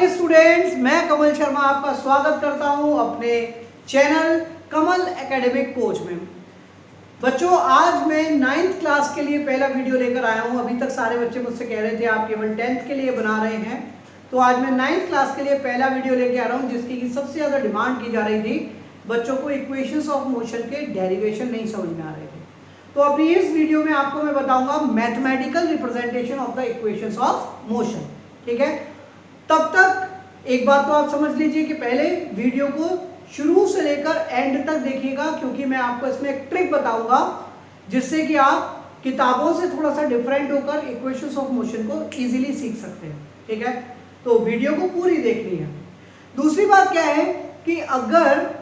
Dear students, मैं कमल शर्मा आपका स्वागत करता हूं अपने चैनल कमल एकेडमिक कोच में। बच्चों, आज मैं 9th क्लास के लिए पहला वीडियो लेकर आया हूं। अभी तक सारे बच्चे मुझसे कह रहे थे आप केवल 10th के लिए बना रहे हैं, तो आज मैं 9th क्लास के लिए पहला वीडियो लेके आ रहा हूं जिसकी सबसे ज़्यादा डिमांड की जा रही थी। बच्चों को इक्वेशंस ऑफ मोशन के डेरिवेशन नहीं समझ में आ रहे थे, तो अभी इस वीडियो में आपको मैं बताऊंगा mathematical representation of the equations of motion. ठीक है, तब तक एक बात तो आप समझ लीजिए कि पहले वीडियो को शुरू से लेकर एंड तक देखिएगा, क्योंकि मैं आपको इसमें एक ट्रिक बताऊंगा जिससे कि आप किताबों से थोड़ा सा डिफरेंट होकर इक्वेशंस ऑफ मोशन को इजीली सीख सकते हैं। ठीक है, तो वीडियो को पूरी देखनी है। दूसरी बात क्या है कि अगर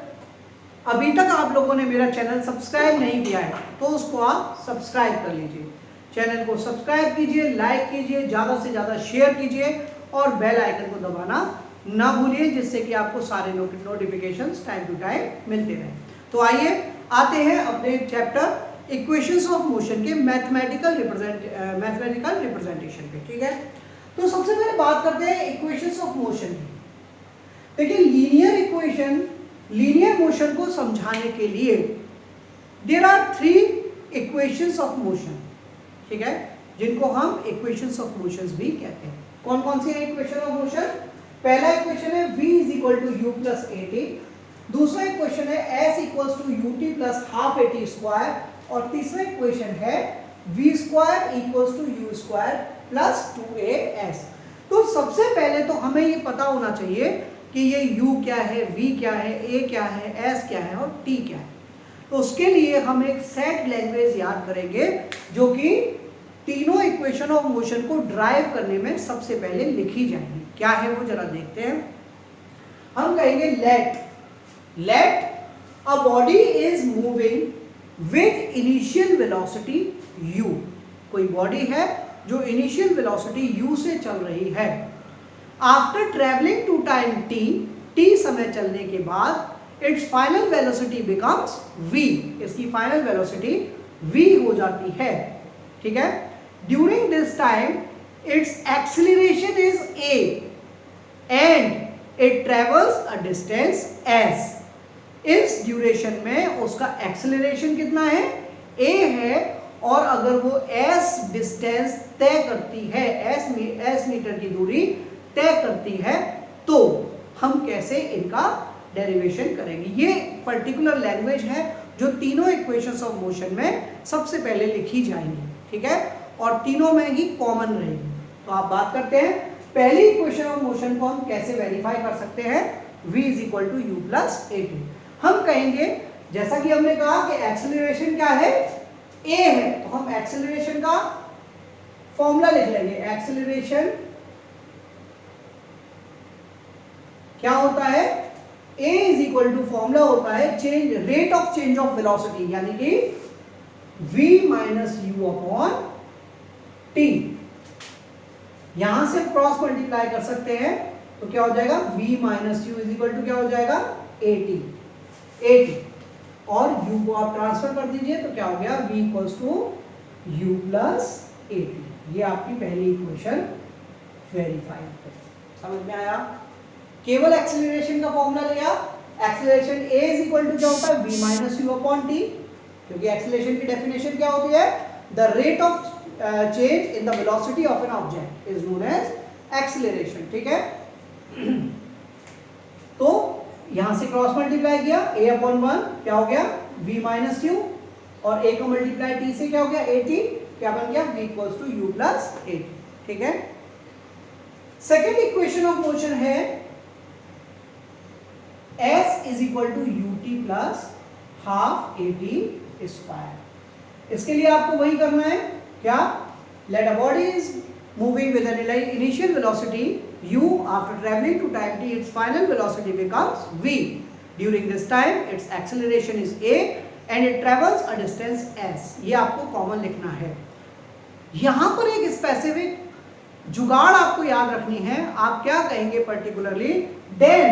अभी तक आप लोगों ने मेरा चैनल सब्सक्राइब नहीं किया है तो उसको आप सब्सक्राइब कर लीजिए। चैनल को सब्सक्राइब कीजिए, लाइक कीजिए, ज़्यादा से ज़्यादा शेयर कीजिए और बेल आइकन को दबाना ना भूलिए, जिससे कि आपको सारे नोटिफिकेशंस टाइम टू टाइम मिलते रहें। तो आइए आते हैं अपने चैप्टर इक्वेशंस ऑफ मोशन के मैथमेटिकल रिप्रेजेंटेशन पे। ठीक है, तो सबसे पहले बात करते हैं इक्वेशंस ऑफ मोशन की। देखिए, लीनियर मोशन को समझाने के लिए there are 3 equations of motion. ठीक है, जिनको हम इक्वेशंस ऑफ मोशंस भी कहते हैं। कौन कौन सी है इक्वेशन ऑफ मोशन? पहला इक्वेशन है v = u + at, दूसरा इक्वेशन है s = ut + ½ at², और तीसरा इक्वेशन है v² = u² + 2as। तो सबसे पहले तो हमें ये पता होना चाहिए कि ये u क्या है, v क्या है, a क्या है, s क्या है और t क्या है। तो उसके लिए हम एक सेट लैंग्वेज याद करेंगे जो कि तीनों इक्वेशन ऑफ मोशन को ड्राइव करने में सबसे पहले लिखी जाएगी। क्या है वो जरा देखते हैं। हम कहेंगे let a body is moving with initial velocity u। कोई बॉडी है जो इनिशियल वेलोसिटी u से चल रही है। After travelling to time t समय चलने के बाद its final velocity becomes v। इसकी फाइनल वेलोसिटी v हो जाती है। ठीक है, during this time its acceleration is a and it travels a distance s। इस ड्यूरेशन में उसका एक्सेलरेशन कितना है? a है, और अगर वो s डिस्टेंस तय करती है, s मीटर की दूरी तय करती है, तो हम कैसे इनका डेरिवेशन करेंगे। ये पर्टिकुलर लैंग्वेज है जो तीनों इक्वेशंस ऑफ मोशन में सबसे पहले लिखी जाएंगी। ठीक है, और तीनों में ही कॉमन रहेगी। तो आप बात करते हैं पहली इक्वेशन ऑफ मोशन को हम कैसे वेरीफाई कर सकते हैं। v = u + at। हम कहेंगे, जैसा कि हमने कहा कि एक्सेलरेशन क्या है? a है, तो हम एक्सेलरेशन का फॉर्मूला लिख लेंगे। एक्सेलरेशन क्या होता है? a = फॉर्मूला होता है rate of change of velocity, यानी कि v - u/t। यहां से क्रॉस मल्टीप्लाई कर सकते हैं, तो क्या हो जाएगा? v - u क्या हो जाएगा? at। और u को आप ट्रांसफर कर दीजिए, तो क्या हो गया? v = u + at। ये आपकी पहली इक्वेशन वेरीफाई है। समझ में आया? केवल एक्सेलरेशन का फॉर्मूला लिया। एक्सेलरेशन a = क्या होता है? v - u/t, क्योंकि एक्सेलरेशन की डेफिनेशन क्या होती है? The rate of change in the velocity of an object is known as acceleration। ठीक है, तो यहां से क्रॉस मल्टीप्लाई किया, a/1 क्या हो गया? v - u, और a को मल्टीप्लाई t से क्या हो गया? at। क्या बन गया? v = u + at। ठीक है, सेकेंड इक्वेशन ऑफ मोशन है s = ut + ½ at²। इसके लिए आपको वही करना है। क्या? Let a body is moving with an initial velocity u. After traveling to time t, its final velocity becomes v. During this time, its acceleration is a and it travels a distance s। ये आपको common लिखना है। यहां पर एक specific जुगाड़ आपको याद रखनी है। आप क्या कहेंगे particularly? Then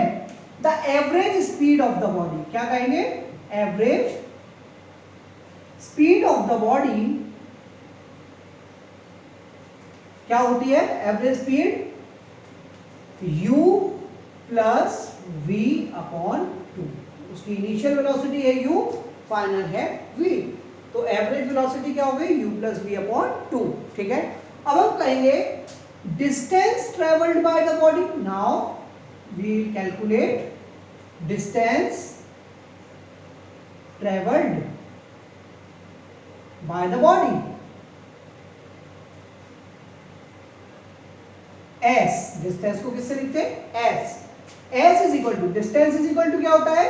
the average speed of the body, क्या कहेंगे? Average speed of the body क्या होती है? Average speed u plus v upon 2। उसकी इनिशियल वेलोसिटी है u, फाइनल है v, तो एवरेज वेलोसिटी क्या हो गई u प्लस v अपॉन 2। ठीक है, अब हम कहेंगे distance travelled by the body. Now we calculate distance travelled by the body s। Distance को किससे लिखते हैं? s। s is equal to, distance is equal to क्या होता है?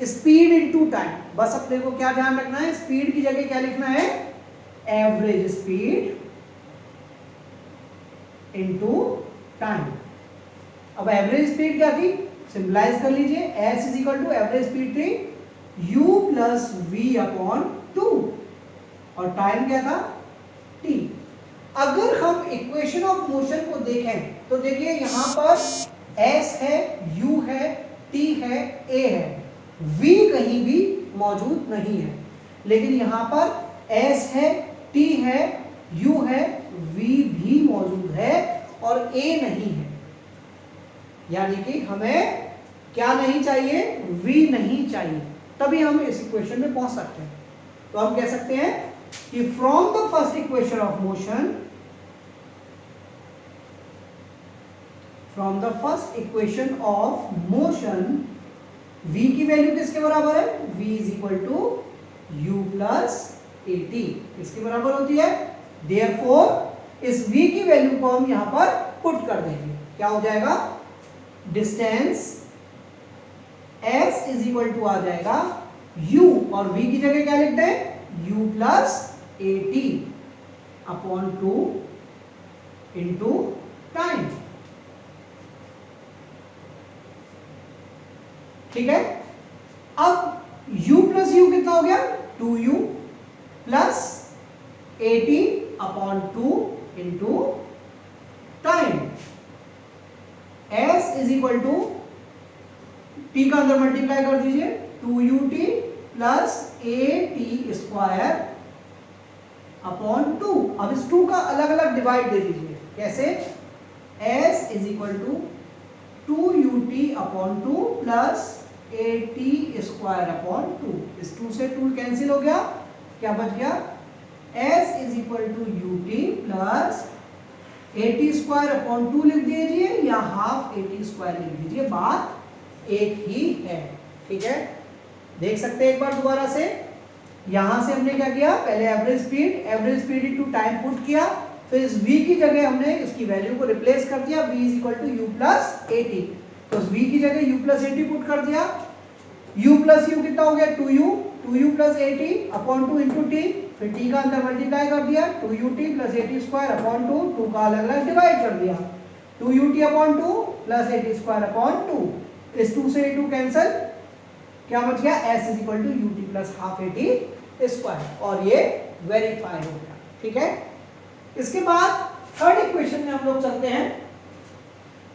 Speed into time. बस अपने को क्या ध्यान रखना है, स्पीड की जगह क्या लिखना है? Average speed into time. अब एवरेज स्पीड क्या थी, सिंपलाइज कर लीजिए, s is equal to average speed थी u प्लस v अपॉन 2 और टाइम क्या था? t। अगर हम इक्वेशन ऑफ मोशन को देखें तो देखिए यहां पर s है, u है, t है, a है, v कहीं भी मौजूद नहीं है, लेकिन यहां पर s है, t है, u है, v भी मौजूद है और a नहीं है। यानी कि हमें क्या नहीं चाहिए? v नहीं चाहिए, तभी हम इस इक्वेशन में पहुंच सकते हैं। तो हम कह सकते हैं कि from the first equation of motion, from the first equation of motion v की वैल्यू किसके बराबर है? v is equal to u plus at। किसके बराबर होती है? देयरफॉर इस v की वैल्यू को हम यहां पर पुट कर देंगे, क्या हो जाएगा? Distance s is equal to आ जाएगा u और v की जगह क्या लिखते हैं? u plus at upon 2 into time. ठीक है, अब u प्लस u कितना हो गया? 2u plus 80 upon 2 into time. s is equal to, t का अंदर मल्टीप्लाई कर दीजिए, 2ut plus at square upon 2। अब इस 2 का अलग अलग डिवाइड दे दीजिए, कैसे? s is equal to 2ut upon 2 plus at square upon 2। इस 2 से 2 कैंसिल हो गया, क्या बच गया? s is equal to ut plus at square upon 2 लिख दीजिए या हाफ at स्क्वायर लिख दीजिए, बात एक ही है। ठीक है, देख सकते हैं एक बार दोबारा से। यहां से हमने क्या किया? पहले average speed into time put किया, फिर इस v की जगह हमने इसकी वैल्यू को रिप्लेस कर दिया, v is equal to u plus at। तो v की जगह u प्लस at पुट कर दिया, u प्लस u कितना हो गया? 2u plus at upon 2 into t, फिर t का अंदर मल्टीप्लाई कर दिया, 2ut plus at square upon 2, 2 का अलग अलग डिवाइड कर दिया, 2ut upon 2 plus at square upon 2। इस 2 से 2 कैंसिल, क्या बच गया? s is equal to ut plus half at square, और ये वेरीफाई हो गया। ठीक है, इसके बाद थर्ड इक्वेशन में हम लोग चलते हैं।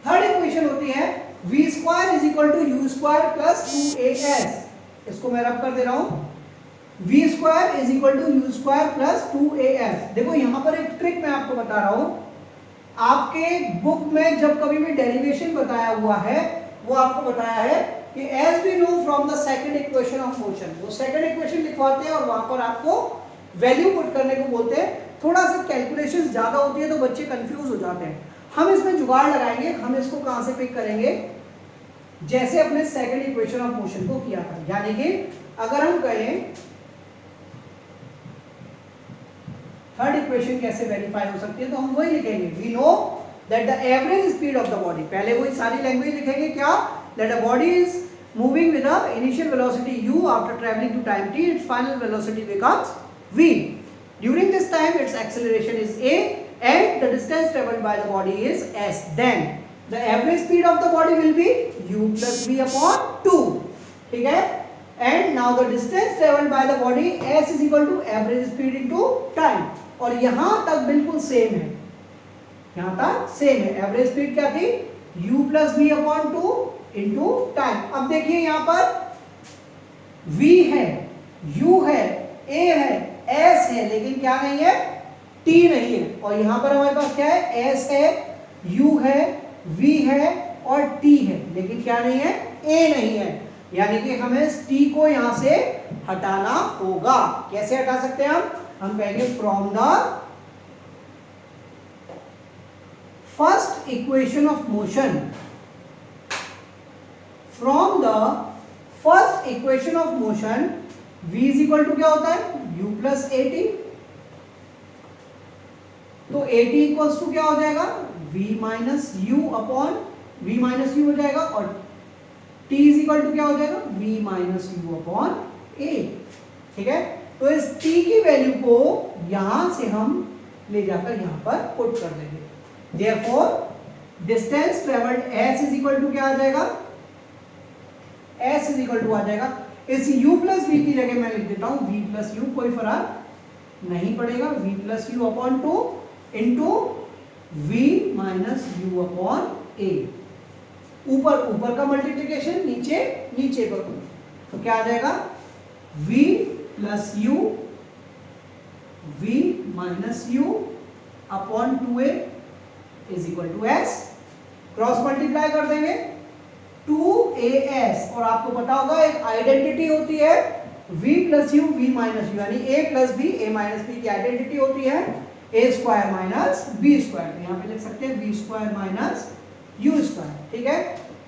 थर्ड इक्वेशन होती है v square is equal to u square plus 2as। इसको मैं रब कर दे रहा हूं, v square is equal to u square plus 2as। देखो यहां पर एक ट्रिक मैं आपको बता रहा हूं, आपके बुक में जब कभी भी डेरिवेशन बताया हुआ है, वो आपको बताया है कि as we know from the second equation of motion, वो सेकंड इक्वेशन लिखवाते हैं और वहां पर आपको वैल्यू पुट करने को बोलते हैं। थोड़ा सा कैलकुलेशंस ज्यादा होती है तो बच्चे कंफ्यूज हो जाते हैं। हम इसमें जुगाड़ लगाएंगे, हम इसको कहां से पिक करेंगे? जैसे अपने सेकंड इक्वेशन ऑफ मोशन को किया था, यानी कि अगर हम कहें थर्ड इक्वेशन कैसे वेरीफाई हो सकती है, तो हम वही लिखेंगे, we know that the average speed of the body. पहले वही सारी लैंग्वेज लिखेंगे, क्या? That a body is moving with a initial velocity u, after traveling to time t, its final velocity becomes v. During this time its acceleration is a and the distance traveled by the body is s. Then the average speed of the body will be u plus v upon 2. ठीक है, and now the distance traveled by the body s is equal to average speed into time। और यहां तक बिल्कुल same है, यहां तक same है। एवरेज स्पीड क्या थी? u plus v upon 2 into time. अब देखिए यहां पर v है, u है, a है, s है, लेकिन क्या नहीं है? t नहीं है। और यहां पर हमारे पास क्या है? s है, u है, v है, और t है, लेकिन क्या नहीं है, a नहीं है, यानी कि हमें इस t को यहां से हटाना होगा। कैसे हटा सकते हैं हम कहेंगे from the first equation of motion, from the first equation of motion v is equal to क्या होता है, u प्लस ए टी। तो ए टी इक्वल्स टू क्या हो जाएगा, v minus u upon v minus you हो जाएगा, और t इज इक्वल टू क्या हो जाएगा, v माइनस यू अपॉन ए। ठीक है, तो इस t की वैल्यू को यहां से हम ले जाकर यहां पर पुट कर देंगे। Therefore distance travelled s is equal to क्या आ जाएगा, s इज इक्वल टू आ जाएगा, इस u प्लस v की जगह मैं लिख देता हूं v प्लस यू, कोई फर्क नहीं पड़ेगा, v plus you upon 2 into v minus u upon a। ऊपर ऊपर का मल्टीप्लिकेशन, नीचे नीचे का, तो क्या आ जाएगा, v plus u v minus u upon 2a is equal to s। Cross multiply कर देंगे 2as, और आपको पता होगा एक आइडेंटिटी होती है v plus u v minus u, यानी a plus b a minus b की आइडेंटिटी होती है a square minus b square. यहाँ पे लिख सकते हैं b square minus u square. ठीक है,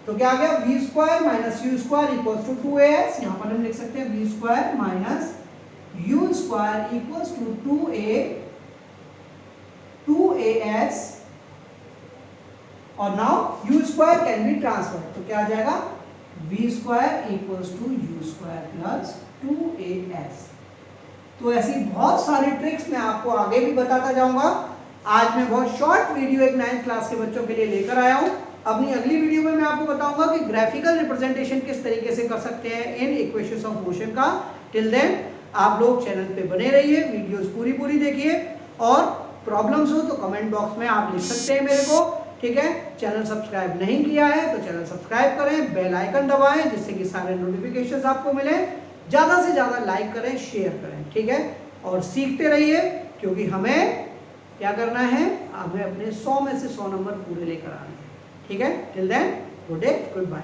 तो क्या आ गया, v square minus u square equals to 2as। यहाँ पर हम लिख सकते हैं v square minus u square equals to 2as, और now u square can be transferred, तो क्या आ जाएगा, v square equals to u square plus 2as। तो ऐसी बहुत सारी ट्रिक्स मैं आपको आगे भी बताता जाऊंगा। आज मैं बहुत शॉर्ट वीडियो एक 9th क्लास के बच्चों के लिए लेकर आया हूं। अपनी अगली वीडियो में मैं आपको बताऊंगा कि ग्राफिकल रिप्रेजेंटेशन किस तरीके से कर सकते हैं इन इक्वेशंस ऑफ मोशन का। टिल देन आप लोग चैनल पे बने रहिए, वीडियोस पूरी देखिए, और प्रॉब्लम्स हो तो कमेंट बॉक्स में आप लिख सकते हैं मेरे को। ठीक है, चैनल सब्सक्राइब नहीं किया है तो चैनल सब्सक्राइब करें, बेल आइकन दबाएं जिससे कि सारे नोटिफिकेशंस आपको मिले। ज़्यादा से ज़्यादा लाइक करें, शेयर करें। ठीक है, और सीखते रहिए, क्योंकि हमें क्या करना है, हमें अपने 100 में से 100 नंबर पूरे लेकर आने हैं। ठीक है, till then good day, good bye.